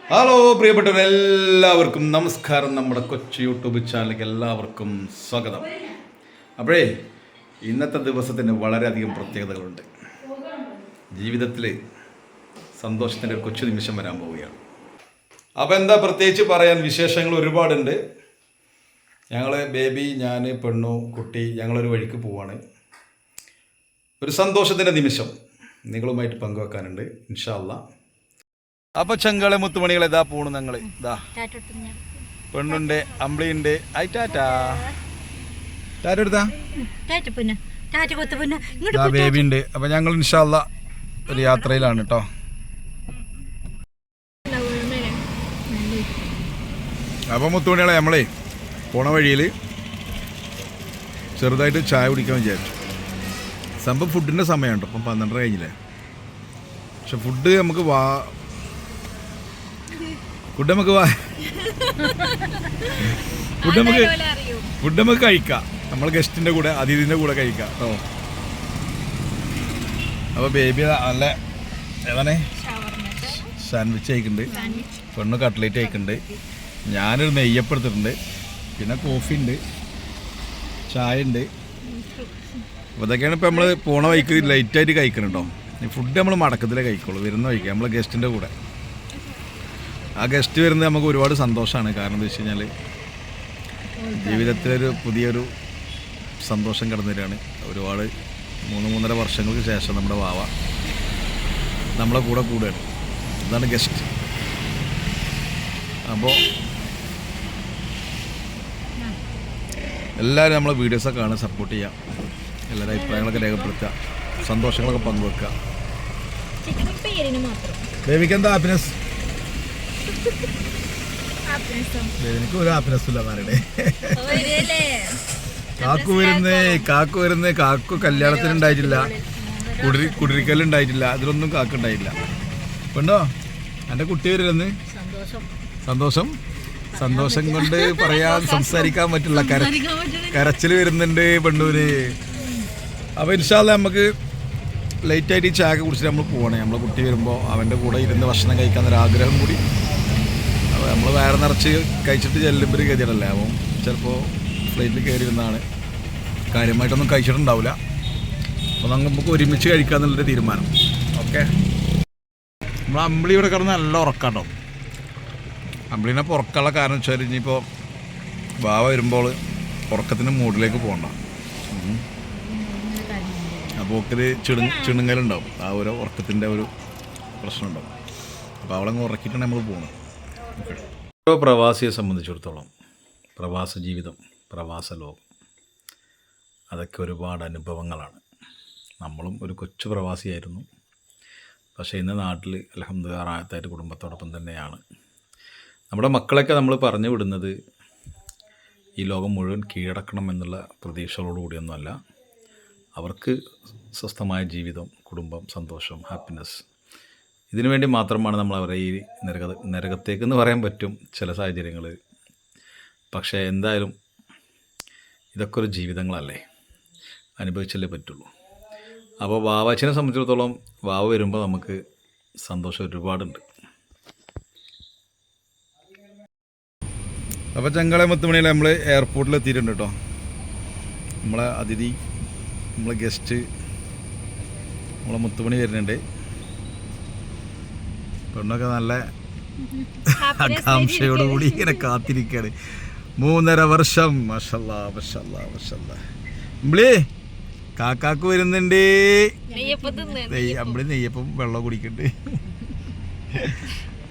Hello പ്രിയപ്പെട്ടവരെല്ലാവർക്കും നമസ്കാരം. നമ്മുടെ കൊച്ചു യൂട്യൂബ് ചാനലിലേക്ക് എല്ലാവർക്കും സ്വാഗതം. അപ്പോഴേ ഇന്നത്തെ ദിവസത്തിന് വളരെയധികം പ്രത്യേകതകളുണ്ട്. ജീവിതത്തിൽ സന്തോഷത്തിൻ്റെ ഒരു കൊച്ചു നിമിഷം വരാൻ പോവുകയാണ്. അപ്പോൾ എന്താ പ്രത്യേകിച്ച് പറയാൻ, വിശേഷങ്ങൾ ഒരുപാടുണ്ട്. ഞങ്ങൾ ബേബി, ഞാൻ, പെണ്ണു, കുട്ടി ഞങ്ങളൊരു വഴിക്ക് പോവാണ്. ഒരു സന്തോഷത്തിൻ്റെ നിമിഷം നിങ്ങളുമായിട്ട് പങ്കുവെക്കാനുണ്ട് ഇൻഷാ അല്ലാ. അപ്പൊ ചെങ്കളെ മുത്തുമണികളെ ഇതാ പോണു ഞങ്ങള്. ഇതാ പെണ്ണുണ്ട്, അമ്പിളിയുണ്ട്. ഐ ടാറ്റാ ടാറ്റ എടുത്താ ബേബി ഉണ്ട്. അപ്പൊ ഞങ്ങൾ ഇൻഷാ അല്ലാ ഒരു യാത്രയിലാണ് കേട്ടോ. അപ്പൊ മുത്തുമണികളെ നമ്മളെ പോണ വഴിയിൽ ചെറുതായിട്ട് ചായ കുടിക്കാൻ വിചാരിച്ചു. സംഭവം ഫുഡിൻ്റെ സമയമുണ്ട്. ഇപ്പം 12 കഴിഞ്ഞില്ലേ. പക്ഷെ ഫുഡ് നമുക്ക് കഴിക്കാം. നമ്മൾ ഗസ്റ്റിൻ്റെ കൂടെ, അതിഥിൻ്റെ കൂടെ കഴിക്കാം കേട്ടോ. അപ്പോൾ ബേബി നല്ല ഏതാണ് സാൻഡ്വിച്ച് കഴിക്കുന്നുണ്ട്, പെണ്ണ് കട്ട്ലേറ്റ് കഴിക്കുന്നുണ്ട്, ഞാനൊരു നെയ്യപ്പം എടുത്തിട്ടുണ്ട്, പിന്നെ കോഫി ഉണ്ട്, ചായ ഉണ്ട്. അപ്പോൾ ഇതൊക്കെയാണ് ഇപ്പോൾ നമ്മൾ പോണ വഴിക്ക് ലൈറ്റായിട്ട് കഴിക്കണം കേട്ടോ. ഫുഡ് നമ്മൾ മടക്കത്തിലേ കഴിക്കുള്ളൂ, വരുന്ന വഴിക്ക് നമ്മൾ ഗസ്റ്റിൻ്റെ കൂടെ. ആ ഗസ്റ്റ് വരുന്നത് നമുക്ക് ഒരുപാട് സന്തോഷമാണ്. കാരണം എന്താ വെച്ച് കഴിഞ്ഞാൽ ജീവിതത്തിലൊരു പുതിയൊരു സന്തോഷം കടന്നു വരികയാണ്. ഒരുപാട് 3-3.5 വർഷങ്ങൾക്ക് ശേഷം നമ്മുടെ വാവ നമ്മളെ കൂടെ കൂടുകയാണ്. അതാണ് ഗസ്റ്റ്. അപ്പോൾ എല്ലാവരും നമ്മളെ വീഡിയോസൊക്കെ കാണാൻ സപ്പോർട്ട് ചെയ്യാം. എല്ലാവരും അഭിപ്രായങ്ങളൊക്കെ രേഖപ്പെടുത്തുക, സന്തോഷങ്ങളൊക്കെ പങ്കുവെക്കുക. ബേബിക്ക് എന്താ ഹാപ്പിനെസ്? എനിക്ക് ഒരു ഹാപ്പിനെസ് ഇല്ല മാരുടെ. കാക്കു വരുന്നേ കാക്കു കല്യാണത്തിനുണ്ടായിട്ടില്ല, കുടിരിക്കലുണ്ടായിട്ടില്ല, അതിലൊന്നും കാക്കുണ്ടായിട്ടില്ല. പെണ്ണോ എൻ്റെ കുട്ടി വരില്ലെന്ന് സന്തോഷം കൊണ്ട് സംസാരിക്കാൻ പറ്റില്ല. കരച്ചിൽ വരുന്നുണ്ട് പെണ്ണൂര്. അപ്പോൾ ഇൻഷാ അല്ലാ നമുക്ക് ലൈറ്റായിട്ട് ഈ ചായ കുടിച്ചിട്ട് നമ്മൾ പോകണേ. നമ്മളെ കുട്ടി വരുമ്പോൾ അവൻ്റെ കൂടെ ഇരുന്ന് ഭക്ഷണം കഴിക്കാമെന്നൊരു ആഗ്രഹം കൂടി. അപ്പോൾ നമ്മൾ വയറ് നിറച്ച് കഴിച്ചിട്ട് ചെല്ലുമ്പോൾ ഒരു ഗതിയല്ലേ. അപ്പം ചിലപ്പോൾ ഫ്ലൈറ്റിൽ കയറി ഇരുന്നാണ്, കാര്യമായിട്ടൊന്നും കഴിച്ചിട്ടുണ്ടാവില്ല. അപ്പോൾ നമുക്ക് ഒരുമിച്ച് കഴിക്കാമെന്നുള്ളൊരു തീരുമാനം. ഓക്കെ. നമ്മൾ അമ്പിളി ഇവിടെ കിടന്ന് നല്ല ഉറക്കാട്ടോ. അമ്പിളിനെ ഉറക്കാനുള്ള കാരണം വെച്ചാൽ ഇനിയിപ്പോൾ വാവ വരുമ്പോൾ ഉറക്കത്തിൻ്റെ മൂഡിലേക്ക് പോകണ്ട. അപ്പോൾ ഒക്കല് ചിണുങ്ങലുണ്ടാവും, ആ ഒരു ഉറക്കത്തിൻ്റെ ഒരു പ്രശ്നം ഉണ്ടാവും. അപ്പോൾ അവളങ്ങ് ഉറക്കിയിട്ടാണ് നമ്മൾ പോകുന്നത്. ഓരോ പ്രവാസിയെ സംബന്ധിച്ചിടത്തോളം പ്രവാസ ജീവിതം, പ്രവാസ ലോകം, അതൊക്കെ ഒരുപാട് അനുഭവങ്ങളാണ്. നമ്മളും ഒരു കൊച്ചു പ്രവാസിയായിരുന്നു. പക്ഷേ ഇന്ന് നാട്ടിൽ അൽഹംദുലില്ലാഹ് റാഹത്തായിട്ട് കുടുംബത്തോടൊപ്പം തന്നെയാണ്. നമ്മുടെ മക്കളൊക്കെ നമ്മൾ പറഞ്ഞു വിടുന്നത് ഈ ലോകം മുഴുവൻ കീഴടക്കണം എന്നുള്ള പ്രതീക്ഷകളോടുകൂടിയൊന്നുമല്ല. അവർക്ക് സ്വസ്ഥമായ ജീവിതം, കുടുംബം, സന്തോഷം, ഹാപ്പിനെസ്, ഇതിനു വേണ്ടി മാത്രമാണ് നമ്മൾ അവരെ ഈ നരകത്തേക്കെന്ന് പറയാൻ പറ്റും ചില സാഹചര്യങ്ങൾ. പക്ഷേ എന്തായാലും ഇതൊക്കെ ഒരു ജീവിതങ്ങളല്ലേ, അനുഭവിച്ചല്ലേ പറ്റുള്ളൂ. അപ്പോൾ വാവാച്ചിനെ സംബന്ധിച്ചിടത്തോളം വാവ വരുമ്പോൾ നമുക്ക് സന്തോഷം ഒരുപാടുണ്ട്. അപ്പോൾ ചെങ്കളെ മുത്തുമണിയിൽ നമ്മൾ എയർപോർട്ടിൽ എത്തിയിട്ടുണ്ട് കേട്ടോ. നമ്മളെ അതിഥി, നമ്മളെ ഗസ്റ്റ്, നമ്മളെ മുത്തുമണി വരുന്നുണ്ട്. പെണ്ണൊക്കെ നല്ല ആകാംക്ഷയോടുകൂടി ഇങ്ങനെ കാത്തിരിക്കുകയാണ്. 3.5 വർഷം. മാഷല്ലാ മാഷല്ലാ മാഷല്ലാ. അമ്പിളി കാക്കാക്ക് വരുന്നുണ്ട്. അമ്പിളി നെയ്യപ്പം വെള്ളം കുടിക്കുന്നുണ്ട്.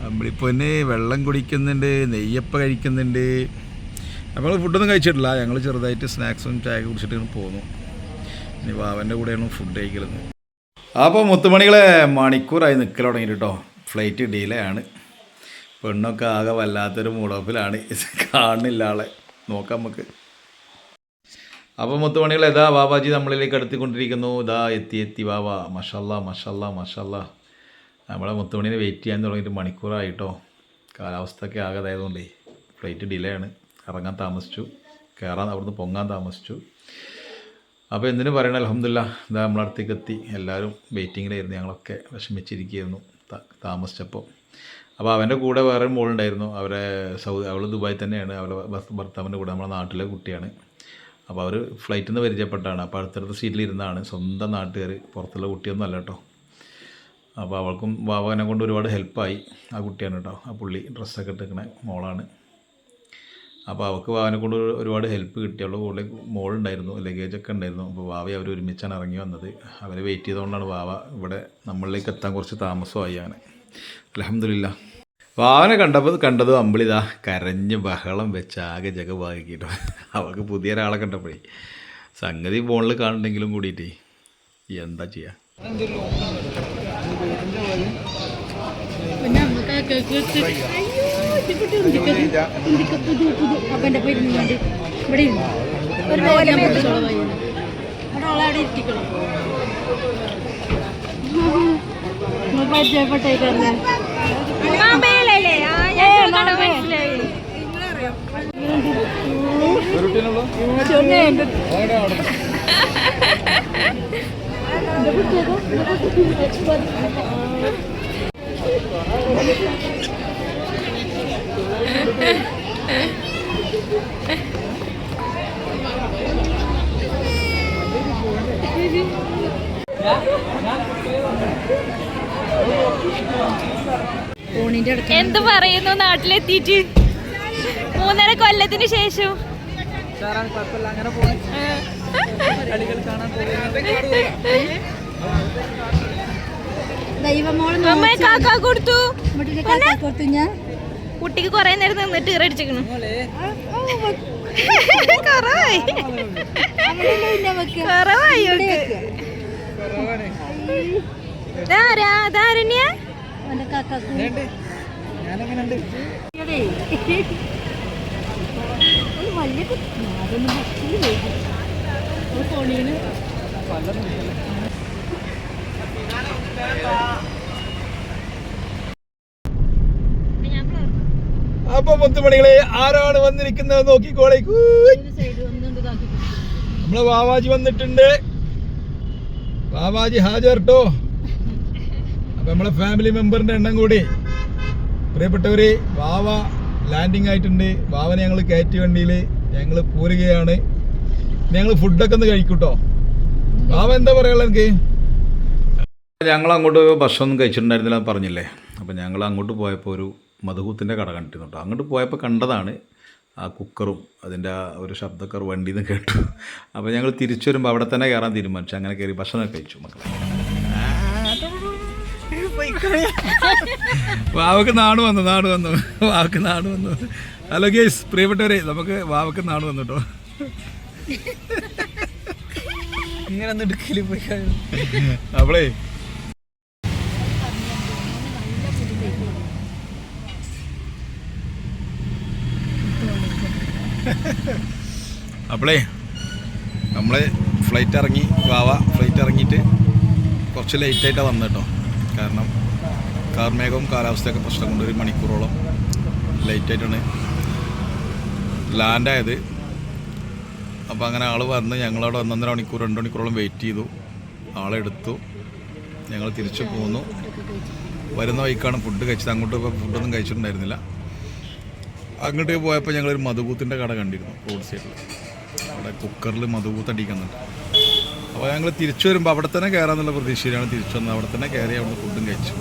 അമ്പിളിപ്പൊന്ന് വെള്ളം കുടിക്കുന്നുണ്ട്, നെയ്യപ്പം കഴിക്കുന്നുണ്ട്. അപ്പോൾ ഫുഡൊന്നും കഴിച്ചിട്ടില്ല. ഞങ്ങൾ ചെറുതായിട്ട് സ്നാക്സും ചായ കുടിച്ചിട്ട് പോന്നു. ഇനി വാവൻ്റെ കൂടെയാണ് ഫുഡ് കഴിക്കലെന്ന്. അപ്പോൾ മുത്തുമണികളെ മണിക്കൂറായി നിൽക്കൽ തുടങ്ങിയിട്ട് കേട്ടോ. ഫ്ലൈറ്റ് ഡിലേ ആണ്. പെണ്ണൊക്കെ ആകെ വല്ലാത്തൊരു മൂഡോപ്പിലാണ്, കാണുന്നില്ല ആളെ. നോക്കാം നമുക്ക്. അപ്പോൾ മുത്തുമണികൾ ഇതാ ബാബാജി നമ്മളിലേക്ക് അടുത്തിക്കൊണ്ടിരിക്കുന്നു. ഇതാ എത്തി ബാബ. മഷാല്ലാ മഷാല്ലാ മഷാല്ലാ. നമ്മളെ മുത്തുമണീനെ വെയിറ്റ് ചെയ്യാൻ തുടങ്ങിയിട്ട് മണിക്കൂറായിട്ടോ. കാലാവസ്ഥയൊക്കെ ആകെ ആയതുകൊണ്ടേ ഫ്ലൈറ്റ് ഡിലേ ആണ്. ഇറങ്ങാൻ താമസിച്ചു, അവിടുന്ന് പൊങ്ങാൻ താമസിച്ചു. അപ്പോൾ എന്തിനു പറയണം, അൽഹംദുലില്ലാഹ് ഇതാ നമ്മളടുത്തേക്ക് എത്തി. എല്ലാവരും വെയിറ്റിങ്ങിലായിരുന്നു. ഞങ്ങളൊക്കെ വിഷമിച്ചിരിക്കുകയായിരുന്നു താമസിച്ചപ്പോൾ. അപ്പോൾ അവൻ്റെ കൂടെ വേറെ മോളുണ്ടായിരുന്നു. അവൾ ദുബായി തന്നെയാണ്. അവരുടെ ഭർത്താവിൻ്റെ കൂടെ നമ്മുടെ നാട്ടിലെ കുട്ടിയാണ്. അപ്പോൾ അവർ ഫ്ലൈറ്റിൽ നിന്ന് പരിചയപ്പെട്ടാണ്. അപ്പോൾ അടുത്തടുത്ത സീറ്റിലിരുന്നാണ്. സ്വന്തം നാട്ടുകാർ, പുറത്തുള്ള കുട്ടിയൊന്നും അല്ല കേട്ടോ. അപ്പോൾ അവൾക്കും വാവനെ കൊണ്ട് ഒരുപാട് ഹെൽപ്പായി. ആ കുട്ടിയാണ് കേട്ടോ, ആ പുള്ളി ഡ്രസ്സൊക്കെ ഇട്ടിരിക്കണ മോളാണ്. അപ്പോൾ അവൾക്ക് വാവനെ കൊണ്ട് ഒരുപാട് ഹെൽപ്പ് കിട്ടി. അവളുടെ കൂടെ മോളുണ്ടായിരുന്നു, ലഗേജൊക്കെ ഉണ്ടായിരുന്നു. അപ്പോൾ വാവയെ അവർ ഒരുമിച്ചാണ് ഇറങ്ങി വന്നത്. അവരെ വെയിറ്റ് ചെയ്തുകൊണ്ടാണ് വാവ ഇവിടെ നമ്മളിലേക്ക് എത്താൻ കുറച്ച് താമസമായി. അങ്ങനെ അൽഹംദുലില്ലാ. വാവനെ കണ്ടതും അമ്പിളിതാ കരഞ്ഞ് ബഹളം വെച്ച് ആകെ ജഗമാക്കിട്ടോ. അവൾക്ക് പുതിയ ഒരാളെ കണ്ടപ്പോഴേ സംഗതി ഫോണിൽ കാണുന്നെങ്കിലും കൂടിയിട്ടേ എന്താ ചെയ്യുക. പരിചയപ്പെട്ടേക്കല്ലേ എന്ത് പറയുന്നു നാട്ടിലെത്തിയിട്ട് 3.5 കൊല്ലത്തിന് ശേഷം? കൊടുത്തു കുട്ടിക്ക് കൊറേ നേരം നിന്നിട്ട് ഇറടിച്ചിക്കണു. അപ്പൊ മുത്തുമണികളെ ആരാണ് വന്നിരിക്കുന്നത് നോക്കിക്കോളെ. നമ്മളെ വാവാജി വന്നിട്ടുണ്ട്. വാവാജി ഹാജർ ട്ടോ. അപ്പൊ നമ്മളെ ഫാമിലി മെമ്പറിന്റെ എണ്ണം കൂടി. പ്രിയപ്പെട്ടവരെ, വാവ ലാൻഡിങ് ആയിട്ടുണ്ട്. വാവനെ ഞങ്ങൾ കയറ്റി വണ്ടിയിൽ ഞങ്ങൾ പോരുകയാണ്. ഞങ്ങൾ ഫുഡൊക്കെ ഒന്ന് കഴിക്കൂട്ടോ. വാവ എന്താ പറയാനുള്ളത് എനിക്ക്? ഞങ്ങൾ അങ്ങോട്ട് ഭക്ഷണം കഴിച്ചിട്ടുണ്ടായിരുന്നില്ല പറഞ്ഞില്ലേ. അപ്പം ഞങ്ങൾ അങ്ങോട്ട് പോയപ്പോൾ ഒരു മധുഹൂത്തിൻ്റെ കട കണ്ടിരുന്നു കേട്ടോ. അങ്ങോട്ട് പോയപ്പോൾ കണ്ടതാണ് ആ കുക്കറും അതിൻ്റെ ആ ഒരു ശബ്ദക്കാർ വണ്ടിയിൽ നിന്ന് കേട്ടു. അപ്പോൾ ഞങ്ങൾ തിരിച്ചു വരുമ്പോൾ അവിടെ തന്നെ കയറാൻ തീരുമാനിച്ചു. അങ്ങനെ കയറി ഭക്ഷണം കഴിച്ചു മക്കളെ. വാവക്ക് നാട് വന്നു വാവക്ക് നാട് വന്നു. ഹലോ ഗേസ്, പ്രിയപ്പെട്ടവരെ, നമുക്ക് വാവക്ക് നാട് വന്നു കേട്ടോ. അവളേ അപ്പോളേ നമ്മളെ ഫ്ലൈറ്റ് ഇറങ്ങി. വാവ ഫ്ലൈറ്റ് ഇറങ്ങിയിട്ട് കുറച്ച് ലേറ്റായിട്ടാണ് വന്നത് കേട്ടോ. കാരണം കാർമേഘവും കാലാവസ്ഥയൊക്കെ പ്രശ്നം കൊണ്ട് 1 മണിക്കൂറോളം ലേറ്റായിട്ടാണ് ലാൻഡായത്. അപ്പോൾ അങ്ങനെ ആൾ വന്ന് ഞങ്ങളവിടെ 1.5 മണിക്കൂർ 2 മണിക്കൂറോളം വെയിറ്റ് ചെയ്തു. ആളെടുത്തു, ഞങ്ങൾ തിരിച്ചു പോന്നു. വരുന്ന വഴിക്കാണ് ഫുഡ് കഴിച്ചത്. അങ്ങോട്ട് ഇപ്പോൾ ഫുഡൊന്നും കഴിച്ചിട്ടുണ്ടായിരുന്നില്ല. അങ്ങോട്ട് പോയപ്പോൾ ഞങ്ങളൊരു മധുകൂത്തിൻ്റെ കട കണ്ടിരുന്നു റോഡ് സൈഡിൽ. അവിടെ കുക്കറിൽ മധുകൂത്ത് അടിക്കുന്നുണ്ട്. അപ്പോൾ ഞങ്ങൾ തിരിച്ചു വരുമ്പോൾ അവിടെ തന്നെ കയറാമെന്നുള്ള പ്രതീക്ഷയിലാണ് തിരിച്ചു വന്നത്. അവിടെ തന്നെ കയറി അവിടെ ഫുഡും കഴിച്ചു.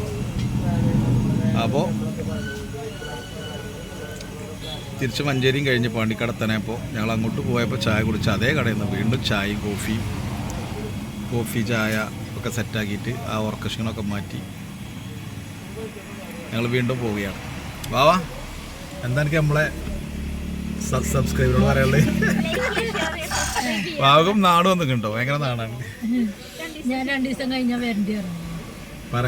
അപ്പോൾ തിരിച്ച് മഞ്ചേരിയും കഴിഞ്ഞ് പാണ്ടിക്കാട് തന്നെ. അപ്പോൾ ഞങ്ങൾ അങ്ങോട്ട് പോയപ്പോൾ ചായ കുടിച്ച് അതേ കടയിൽ നിന്ന് വീണ്ടും ചായയും കോഫി ചായ ഒക്കെ സെറ്റാക്കിയിട്ട് ആ ഓർക്കഷനൊക്കെ മാറ്റി ഞങ്ങൾ വീണ്ടും പോവുകയാണ്. വാവാ, എന്താ എനിക്ക് നമ്മളെ സബ്സ്ക്രൈബറോട് പറയാനുള്ളത്? വാവകം നാട് വന്നിട്ടുണ്ടോ? ഭയങ്കര നാടാണ്. ഞാൻ 2 ദിവസം കഴിഞ്ഞാൽ വരേണ്ടി പറ.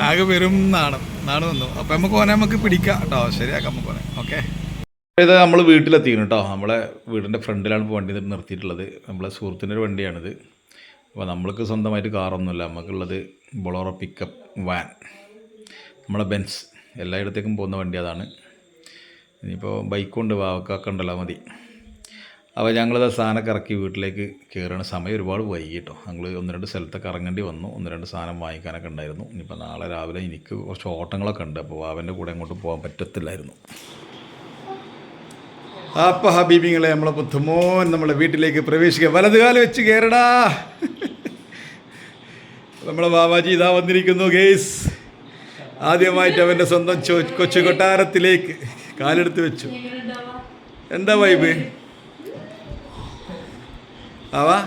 ആകെ വെറും നാട് വന്നു. അപ്പം നമുക്ക് പിടിക്കാം കേട്ടോ. ശരിയാക്കാം നമുക്ക്. ഓക്കെ, ഇത് നമ്മൾ വീട്ടിലെത്തിക്കണം കേട്ടോ. നമ്മളെ വീടിൻ്റെ ഫ്രണ്ടിലാണ് ഇപ്പോൾ വണ്ടി നിർത്തിയിട്ടുള്ളത്. നമ്മളെ സുഹൃത്തിൻ്റെ ഒരു വണ്ടിയാണിത്. അപ്പോൾ നമ്മൾക്ക് സ്വന്തമായിട്ട് കാറൊന്നുമില്ല. നമുക്കുള്ളത് ബൊളോറോ പിക്കപ്പ് വാൻ, നമ്മളെ ബെൻസ്. എല്ലായിടത്തേക്കും പോകുന്ന വണ്ടി അതാണ്. ഇനിയിപ്പോൾ ബൈക്കുണ്ട്, വാവക്കൊക്കെ ഉണ്ടല്ലോ, മതി. അപ്പോൾ ഞങ്ങളത് സാധനമൊക്കെ ഇറക്കി വീട്ടിലേക്ക് കയറുന്ന സമയം ഒരുപാട് വൈകി കേട്ടോ. ഞങ്ങൾ 1-2 സ്ഥലത്തൊക്കെ ഇറങ്ങേണ്ടി വന്നു. 1-2 സാധനം വാങ്ങിക്കാനൊക്കെ ഉണ്ടായിരുന്നു. ഇനിയിപ്പോൾ നാളെ രാവിലെ എനിക്ക് കുറച്ച് ഓട്ടങ്ങളൊക്കെ ഉണ്ട്. അപ്പോൾ അവൻ്റെ കൂടെ അങ്ങോട്ട് പോകാൻ പറ്റത്തില്ലായിരുന്നു. അപ്പോൾ ഹബീബിങ്ങളെ, നമ്മളെ പുത്തുമോൻ നമ്മളെ വീട്ടിലേക്ക് പ്രവേശിക്കുക. വലതുകാലം വെച്ച് കയറടാ. നമ്മളെ ബാബാജി ഇതാ വന്നിരിക്കുന്നു ഗേസ്. ആദ്യമായിട്ട് അവൻ്റെ സ്വന്തം കൊച്ചു കൊട്ടാരത്തിലേക്ക് കാലെടുത്ത് വെച്ചു. എന്താ വൈബ് ആവാ?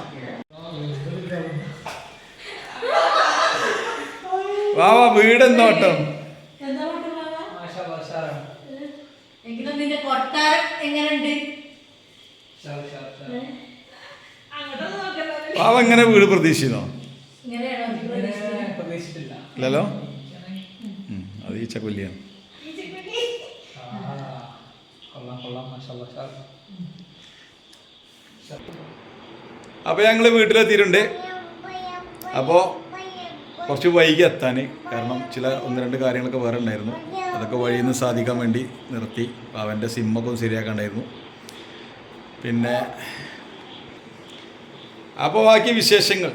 വാവാ, വീടെന്തോട്ടം. വാവ എങ്ങനെ വീട് പ്രതീക്ഷിച്ചോ? ഇല്ലല്ലോ. അത് ഈ ചക്കൊല്ലിയാണ്. അപ്പോൾ ഞങ്ങൾ വീട്ടിലെത്തിയിട്ടുണ്ട്. അപ്പോൾ കുറച്ച് വൈകി എത്താൻ കാരണം ചില 1-2 കാര്യങ്ങളൊക്കെ വേറെ ഉണ്ടായിരുന്നു. അതൊക്കെ വഴിയിൽ നിന്ന് സാധിക്കാൻ വേണ്ടി നിർത്തി. അവൻ്റെ സിമ്മൊക്കെ ഒന്ന് ശരിയാക്കാണ്ടായിരുന്നു. പിന്നെ അപ്പോൾ ബാക്കി വിശേഷങ്ങൾ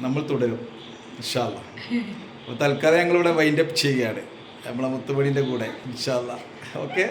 നമ്മൾ തുടരും ഇൻഷാ അല്ലാ. അപ്പോൾ തൽക്കാലം ഞങ്ങളിവിടെ വൈൻഡപ്പ് ചെയ്യുകയാണ് നമ്മളെ മുത്തുപണീൻ്റെ കൂടെ ഇൻഷാ അല്ലാ. ഓക്കെ.